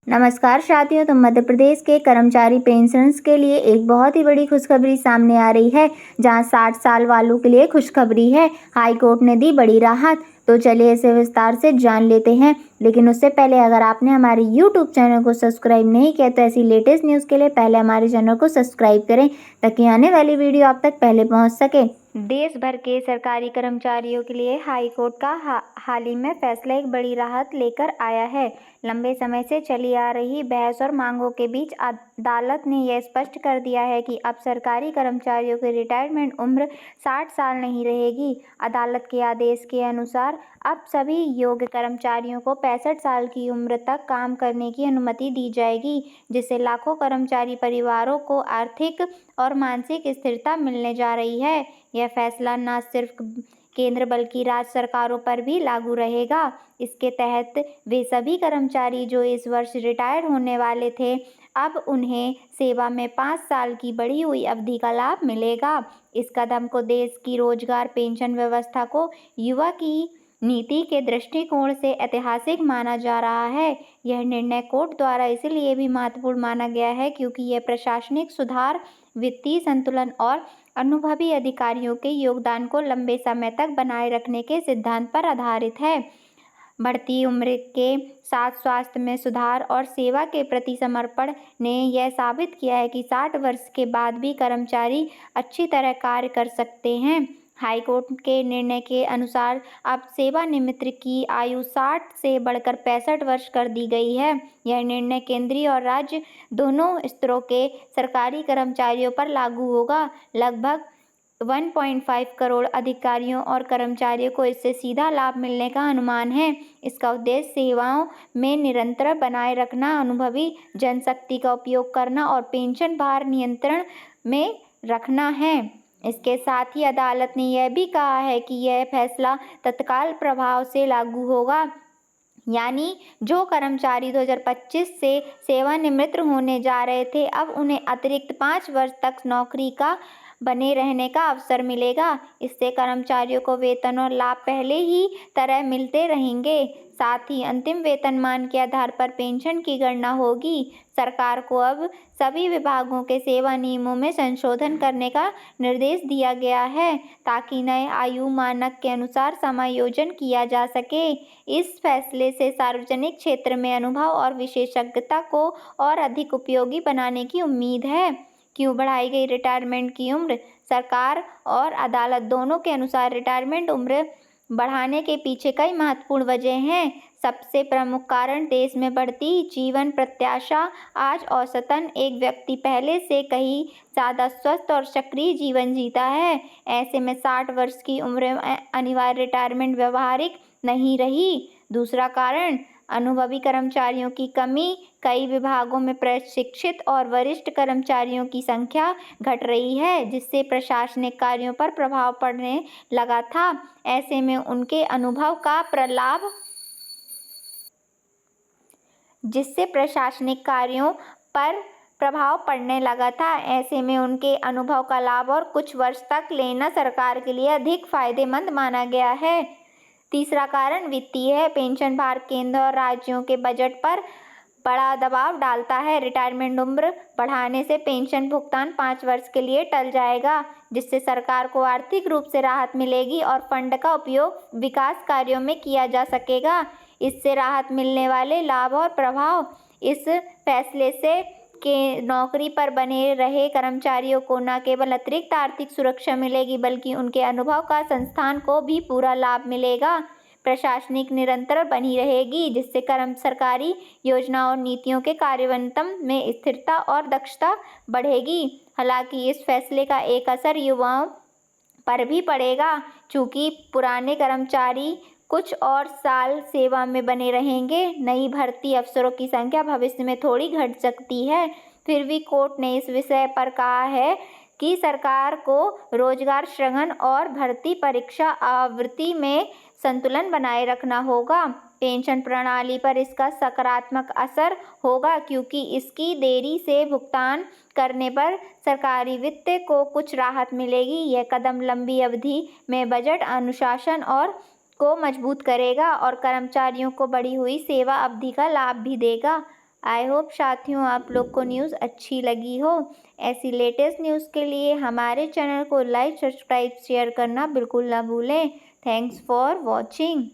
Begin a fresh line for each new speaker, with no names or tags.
नमस्कार साथियों। तो मध्य प्रदेश के कर्मचारी पेंशनर्स के लिए एक बहुत ही बड़ी खुशखबरी सामने आ रही है, जहां 60 साल वालों के लिए खुशखबरी है। हाई कोर्ट ने दी बड़ी राहत। तो चलिए इसे विस्तार से जान लेते हैं। लेकिन उससे पहले अगर आपने हमारे YouTube चैनल को सब्सक्राइब नहीं किया तो ऐसी लेटेस्ट न्यूज़ के लिए पहले हमारे चैनल को सब्सक्राइब करें, ताकि आने वाली वीडियो आप तक पहले पहुंच सके। देश भर के सरकारी कर्मचारियों के लिए हाई कोर्ट का हाल ही में फैसला एक बड़ी राहत लेकर आया है। लंबे समय से चली आ रही बहस और मांगों के बीच अदालत ने यह स्पष्ट कर दिया है कि अब सरकारी कर्मचारियों की रिटायरमेंट उम्र 60 साल नहीं रहेगी। अदालत के आदेश के अनुसार अब सभी योग्य कर्मचारियों को 65 साल की उम्र तक काम करने की अनुमति दी जाएगी, जिससे लाखों कर्मचारी परिवारों को आर्थिक और मानसिक स्थिरता मिलने जा रही है। यह फैसला न सिर्फ केंद्र बल्कि राज्य सरकारों पर भी लागू रहेगा। इसके तहत वे सभी कर्मचारी जो इस वर्ष रिटायर होने वाले थे, अब उन्हें सेवा में 5 साल की बढ़ी हुई अवधि का लाभ मिलेगा। इस कदम को देश की रोजगार पेंशन व्यवस्था को युवा की नीति के दृष्टिकोण से ऐतिहासिक माना जा रहा है। यह निर्णय कोर्ट द्वारा इसलिए भी महत्वपूर्ण माना गया है क्योंकि यह प्रशासनिक सुधार, वित्तीय संतुलन और अनुभवी अधिकारियों के योगदान को लंबे समय तक बनाए रखने के सिद्धांत पर आधारित है। बढ़ती उम्र के साथ स्वास्थ्य में सुधार और सेवा के प्रति समर्पण ने यह साबित किया है कि 60 वर्ष के बाद भी कर्मचारी अच्छी तरह कार्य कर सकते हैं। हाईकोर्ट के निर्णय के अनुसार अब सेवानिवृत्त की आयु 60 से बढ़कर 65 वर्ष कर दी गई है। यह निर्णय केंद्रीय और राज्य दोनों स्तरों के सरकारी कर्मचारियों पर लागू होगा। लगभग 1.5 करोड़ अधिकारियों और कर्मचारियों को इससे सीधा लाभ मिलने का अनुमान है। इसका उद्देश्य सेवाओं में निरंतर बनाए रखना, अनुभवी जनशक्ति का उपयोग करना और पेंशन भार नियंत्रण में रखना है। इसके साथ ही अदालत ने यह भी कहा है कि यह फैसला तत्काल प्रभाव से लागू होगा, यानी जो कर्मचारी 2025 से सेवानिवृत्त होने जा रहे थे, अब उन्हें अतिरिक्त 5 वर्ष तक नौकरी का बने रहने का अवसर मिलेगा। इससे कर्मचारियों को वेतन और लाभ पहले ही तरह मिलते रहेंगे। साथ ही अंतिम वेतनमान के आधार पर पेंशन की गणना होगी। सरकार को अब सभी विभागों के सेवा नियमों में संशोधन करने का निर्देश दिया गया है, ताकि नए आयु मानक के अनुसार समायोजन किया जा सके। इस फैसले से सार्वजनिक क्षेत्र में अनुभव और विशेषज्ञता को और अधिक उपयोगी बनाने की उम्मीद है। क्यों बढ़ाई गई रिटायरमेंट की उम्र? सरकार और अदालत दोनों के अनुसार रिटायरमेंट उम्र बढ़ाने के पीछे कई महत्वपूर्ण वजह हैं। सबसे प्रमुख कारण देश में बढ़ती जीवन प्रत्याशा। आज औसतन एक व्यक्ति पहले से कहीं ज़्यादा स्वस्थ और सक्रिय जीवन जीता है। ऐसे में 60 वर्ष की उम्र में अनिवार्य रिटायरमेंट व्यवहारिक नहीं रही। दूसरा कारण अनुभवी कर्मचारियों की कमी। कई विभागों में प्रशिक्षित और वरिष्ठ कर्मचारियों की संख्या घट रही है, जिससे प्रशासनिक कार्यों पर प्रभाव पड़ने लगा था। ऐसे में उनके अनुभव का प्रलाभ जिससे प्रशासनिक कार्यों पर प्रभाव पड़ने लगा था। ऐसे में उनके अनुभव का लाभ और कुछ वर्ष तक लेना सरकार के लिए अधिक फायदेमंद माना गया है। तीसरा कारण वित्तीय है। पेंशन भार केंद्र और राज्यों के बजट पर बड़ा दबाव डालता है। रिटायरमेंट उम्र बढ़ाने से पेंशन भुगतान 5 वर्ष के लिए टल जाएगा, जिससे सरकार को आर्थिक रूप से राहत मिलेगी और फंड का उपयोग विकास कार्यों में किया जा सकेगा। इससे राहत मिलने वाले लाभ और प्रभाव। इस फैसले से के नौकरी पर बने रहे कर्मचारियों को न केवल अतिरिक्त आर्थिक सुरक्षा मिलेगी, बल्कि उनके अनुभव का संस्थान को भी पूरा लाभ मिलेगा। प्रशासनिक निरंतर बनी रहेगी, जिससे सरकारी योजनाओं और नीतियों के कार्यान्वयन में स्थिरता और दक्षता बढ़ेगी। हालांकि इस फैसले का एक असर युवाओं पर भी पड़ेगा। चूंकि पुराने कर्मचारी कुछ और साल सेवा में बने रहेंगे, नई भर्ती अफसरों की संख्या भविष्य में थोड़ी घट सकती है। फिर भी कोर्ट ने इस विषय पर कहा है कि सरकार को रोजगार सृजन और भर्ती परीक्षा आवृत्ति में संतुलन बनाए रखना होगा। पेंशन प्रणाली पर इसका सकारात्मक असर होगा, क्योंकि इसकी देरी से भुगतान करने पर सरकारी वित्त को कुछ राहत मिलेगी। यह कदम लंबी अवधि में बजट अनुशासन और को मजबूत करेगा और कर्मचारियों को बढ़ी हुई सेवा अवधि का लाभ भी देगा। आई होप साथियों आप लोग को न्यूज़ अच्छी लगी हो। ऐसी लेटेस्ट न्यूज़ के लिए हमारे चैनल को लाइक, सब्सक्राइब, शेयर करना बिल्कुल ना भूलें। Thanks for watching.